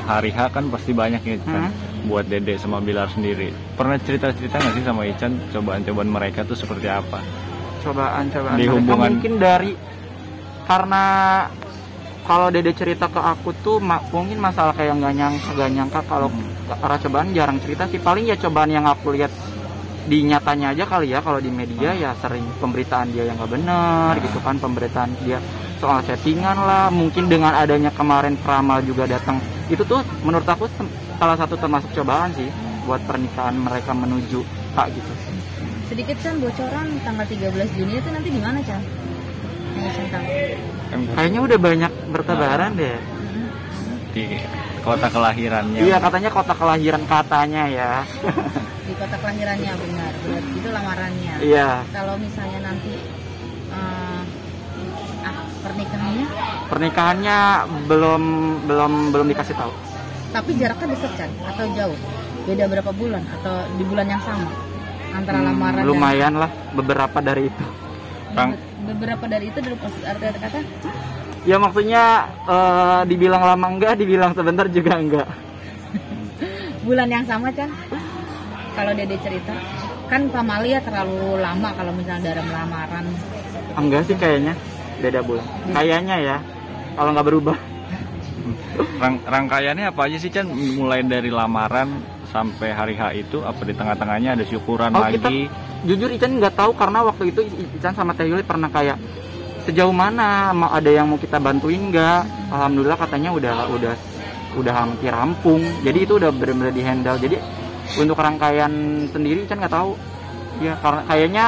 hari H kan pasti banyak ya kan buat Dede sama Bilar sendiri. Pernah cerita-cerita nggak sih sama Ican cobaan-cobaan mereka tuh seperti apa? Cobaan-cobaan Di mereka hubungan. mungkin dari karena kalau Dede cerita ke aku tuh mungkin masalah kayak nggak nyangka kalau arah cobaan jarang cerita sih. Paling ya cobaan yang aku lihat di nyatanya aja kali ya. Kalau di media ya sering pemberitaan dia yang nggak benar gitu kan, pemberitaan dia soal settingan lah. Mungkin dengan adanya kemarin Pramal juga datang, itu tuh menurut aku salah satu termasuk cobaan sih buat pernikahan mereka menuju Kak gitu. Sedikit Chan bocoran tanggal 13 Juni itu nanti di mana Chan? Kayaknya udah banyak bertebaran deh Di kota kelahirannya. Iya katanya kota kelahiran katanya ya. Di kota kelahirannya benar, berarti itu lamarannya. Iya. Kalau misalnya nanti Pernikahannya belum dikasih tahu. Tapi jaraknya dekat Chan atau jauh? Beda berapa bulan atau di bulan yang sama antara lamaran lumayan lah beberapa dari itu. Beberapa dari itu dari arti kata? Ya maksudnya dibilang lama enggak, dibilang sebentar juga enggak. Bulan yang sama Chan? Kalau Dede cerita, kan Pamalia terlalu lama kalau misalnya dalam lamaran. Enggak sih kayaknya, beda bulan. Kayaknya ya, kalau nggak berubah. Rangkaiannya apa aja sih Chan? Mulai dari lamaran sampai hari H itu, apa di tengah-tengahnya ada syukuran lagi? Jujur Ican nggak tahu karena waktu itu Ican sama Teh Yuli pernah kayak sejauh mana mau ada yang mau kita bantuin nggak? Alhamdulillah katanya udah hampir rampung. Jadi itu udah benar-benar dihandle. Jadi untuk rangkaian sendiri Ican nggak tahu. Ya karena kayaknya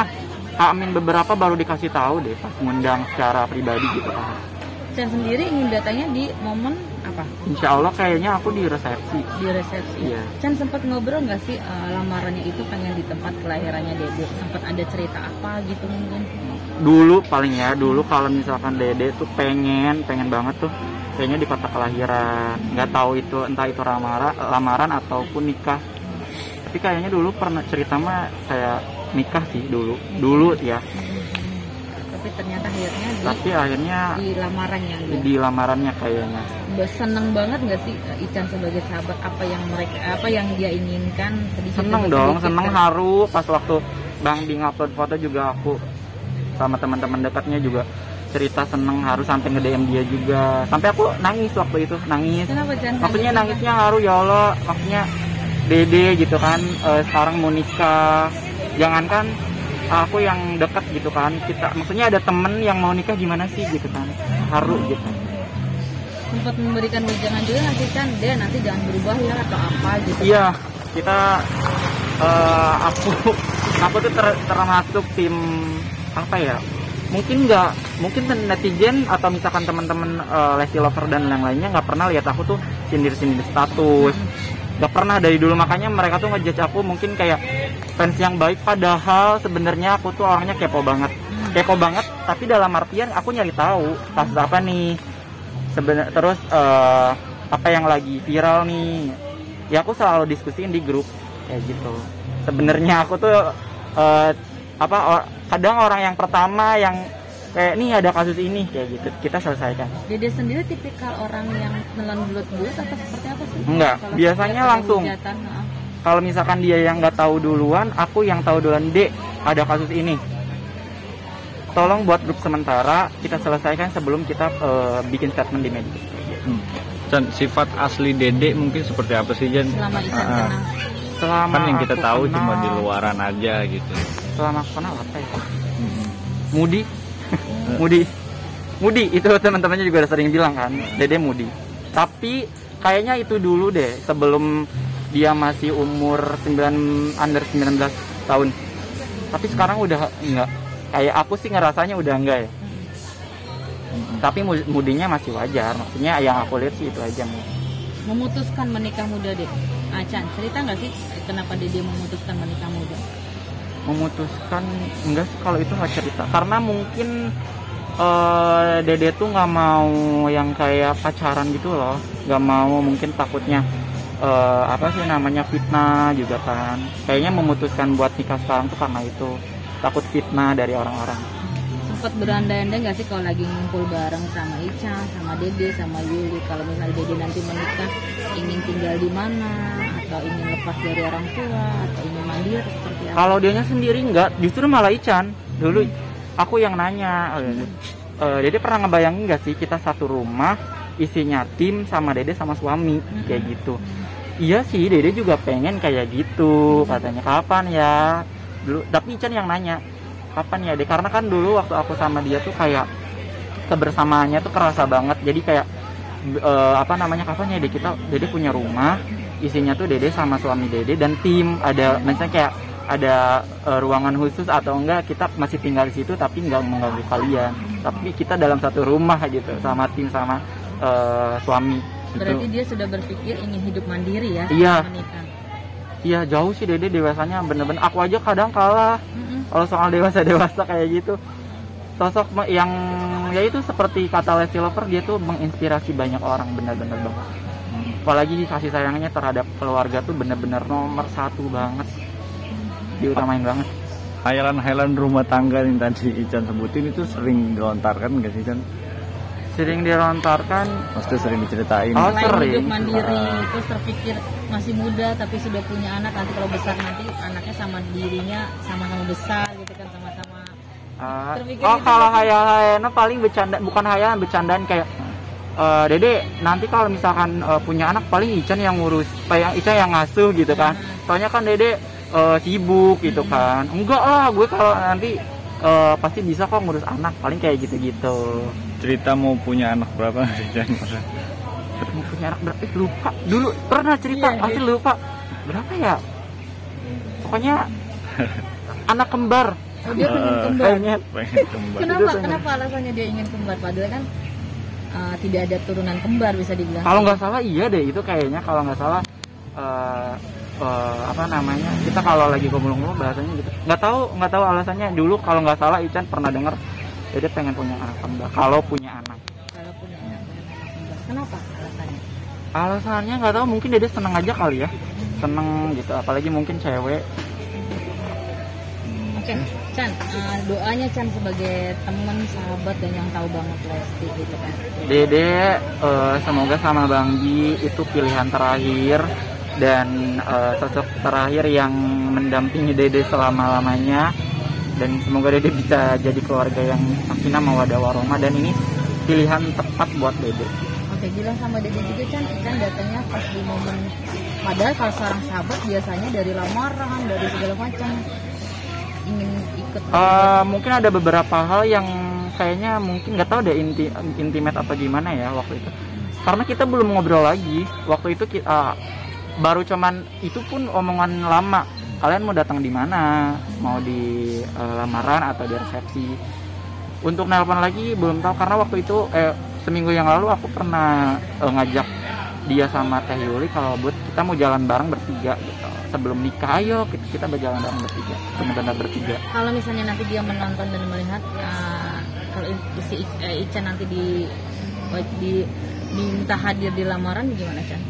Amin beberapa baru dikasih tahu deh pas ngundang secara pribadi gitu kan. Chan sendiri ingin datanya di momen apa? Insya Allah kayaknya aku di resepsi. Di resepsi. Iya. Chan sempat ngobrol nggak sih lamarannya itu pengen di tempat kelahirannya Dede? Sempat ada cerita apa gitu mungkin? Dulu kalau misalkan Dede tuh pengen banget tuh kayaknya di kota kelahiran. Nggak tahu itu entah itu lamaran ataupun nikah. Tapi kayaknya dulu pernah cerita mah kayak nikah sih dulu ya. Tapi ternyata akhirnya di lamarannya gitu. Di lamarannya kayaknya. Seneng banget nggak sih Ican sebagai sahabat apa yang dia inginkan? Seneng dong, seneng haru pas waktu Bang Bing upload foto juga aku sama teman-teman dekatnya juga cerita seneng haru sampai nge-DM dia juga. Sampai aku nangis waktu itu, nangis. Kenapa Chan? Maksudnya nangisnya haru ya Allah, maksudnya Dede gitu kan sekarang mau nikah. Jangankan aku yang dekat gitu kan, maksudnya ada temen yang mau nikah gimana sih gitu kan, haru gitu. Sempat memberikan wejangan juga nggak sih Chan, dia nanti jangan berubah ya atau apa gitu? Iya, kita aku tuh termasuk tim apa ya? Mungkin netizen atau misalkan teman-teman Lesti Lover dan yang lainnya nggak pernah lihat aku tuh sindir-sindir status. Gak pernah dari dulu, makanya mereka tuh ngejudge aku mungkin kayak fans yang baik, padahal sebenarnya aku tuh orangnya kepo banget, tapi dalam artian aku nyari tahu kasus apa nih terus apa yang lagi viral nih ya, aku selalu diskusiin di grup kayak gitu. Sebenarnya aku tuh kadang orang yang pertama yang kayak nih ada kasus ini kayak gitu kita selesaikan. Dede sendiri tipikal orang yang nelan bulat-bulat atau seperti apa sih? Enggak, biasanya langsung. Kalau misalkan dia yang nggak tahu duluan, aku yang tahu duluan. Dek, ada kasus ini. Tolong buat grup sementara kita selesaikan sebelum kita bikin statement di media. Dan sifat asli Dede mungkin seperti apa sih Jan? Selama Ican kenal. Selama kan yang kita tahu kenal, cuma di luaran aja gitu. Selama aku kenal apa ya? Mudi itu teman-temannya juga udah sering bilang kan, Dede Mudi. Tapi kayaknya itu dulu deh sebelum dia masih umur under 19 tahun. Tapi sekarang udah enggak. Kayak aku sih ngerasanya udah enggak ya. Tapi mudinya masih wajar. Maksudnya yang aku lihat sih itu aja. Memutuskan menikah muda deh. Chan, cerita nggak sih kenapa Dede memutuskan menikah muda? Memutuskan enggak sih kalau itu nggak cerita. Karena mungkin Dede tuh nggak mau yang kayak pacaran gitu loh, nggak mau, mungkin takutnya fitnah juga kan. Kayaknya memutuskan buat nikah sekarang tuh karena itu, takut fitnah dari orang-orang. Sempat sempat berandai-andai nggak sih kalau lagi ngumpul bareng sama Ica, sama Dede, sama Yuli, kalau misalnya Dede nanti menikah ingin tinggal di mana, atau ingin lepas dari orang tua, atau ingin mandiri seperti apa? Kalau dianya sendiri enggak, justru malah Ican. Dulu aku yang nanya, Dede pernah ngebayangin nggak sih kita satu rumah isinya tim sama Dede sama suami kayak gitu? Iya sih, Dede juga pengen kayak gitu. Katanya kapan ya? Dulu, tapi Ican yang nanya, kapan ya Dede? Karena kan dulu waktu aku sama dia tuh kayak kebersamaannya tuh kerasa banget. Jadi kayak kapan ya Dede punya rumah isinya tuh Dede sama suami Dede dan tim, ada misalnya kayak ada ruangan khusus atau enggak kita masih tinggal di situ tapi nggak mengganggu kalian. Tapi kita dalam satu rumah gitu sama tim sama suami. Berarti dia sudah berpikir ingin hidup mandiri ya? Iya. Menikah. Iya, jauh sih Dede dewasanya, bener-bener aku aja kadang kalah kalau soal dewasa kayak gitu. Sosok yang ya itu seperti kata Lesti Lover, dia tuh menginspirasi banyak orang, bener-bener banget. Apalagi kasih sayangnya terhadap keluarga tuh bener-bener nomor 1 banget, diutamain banget. Hayalan-hayalan rumah tangga yang tadi Ican sebutin itu sering dilontarkan nggak sih Ican? Sering dilontarkan, Maksudnya sering diceritain. Oh, Selain sering. hidup mandiri, terus terpikir masih muda tapi sudah punya anak, nanti kalau besar nanti anaknya sama dirinya sama-sama besar gitu kan, sama-sama. Terpikir gitu kalau kan? hayal-hayalnya paling bercanda, bukan hayalan, bercandaan kayak Dede nanti kalau misalkan punya anak paling Ican yang ngurus, Ican yang ngasuh gitu kan. Soalnya kan Dede sibuk gitu kan. Enggak lah, gue kalau nanti pasti bisa kok ngurus anak, paling kayak gitu-gitu. Cerita mau punya anak berapa Ican? Mau punya anak berapa? Lupa. Dulu pernah cerita, Iya, pasti lupa. Berapa ya? Pokoknya anak kembar. Oh, dia pengen kembar. Kayaknya. Pengen kembar. Kenapa alasannya dia ingin kembar? Padahal kan tidak ada turunan kembar bisa dibilang. Kalau nggak salah iya deh itu kayaknya, kalau nggak salah kita kalau lagi kumpul-kumpul bahasanya gitu. Nggak tahu alasannya. Dulu kalau nggak salah Ican pernah dengar dia pengen punya anak kembar. Kalau punya anak. Kalau punya anak kembar. Kenapa alasannya? Alasannya nggak tahu, mungkin Dede seneng aja kali ya, seneng gitu. Apalagi mungkin cewek. Oke, Chan, doanya Chan sebagai teman, sahabat dan yang tahu banget Lesti gitu kan. Dede semoga sama Bang Ji itu pilihan terakhir dan sosok terakhir yang mendampingi Dede selama-lamanya, dan semoga Dede bisa jadi keluarga yang sakinah mawaddah warahmah, dan ini pilihan tepat buat Dede. Oke, bilang sama Dede juga Chan datangnya pas di momen, padahal kalau seorang sahabat biasanya dari lamaran, dari segala macam ingin ikut. Mungkin ada beberapa hal yang kayaknya mungkin nggak tahu deh intimate apa gimana ya waktu itu, karena kita belum ngobrol lagi waktu itu. Baru cuman itu pun omongan lama, kalian mau datang di mana, mau di lamaran atau di resepsi. Untuk nelpon lagi belum tahu, karena waktu itu seminggu yang lalu aku pernah ngajak dia sama Teh Yuli kalau buat kita mau jalan bareng bertiga gitu. Sebelum nikah ayo kita berjalan bareng bertiga, benar-benar bertiga. Kalau misalnya nanti dia menonton dan melihat kalau si Ica nanti diminta hadir di lamaran gimana Chan?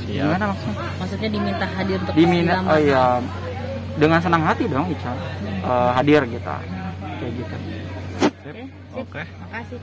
Gimana maksudnya? Maksudnya diminta hadir untuk Diminta, lamaran. oh iya, dengan senang hati dong Ica hadir gitu, kayak gitu. Oke, sip. Oke. Makasih.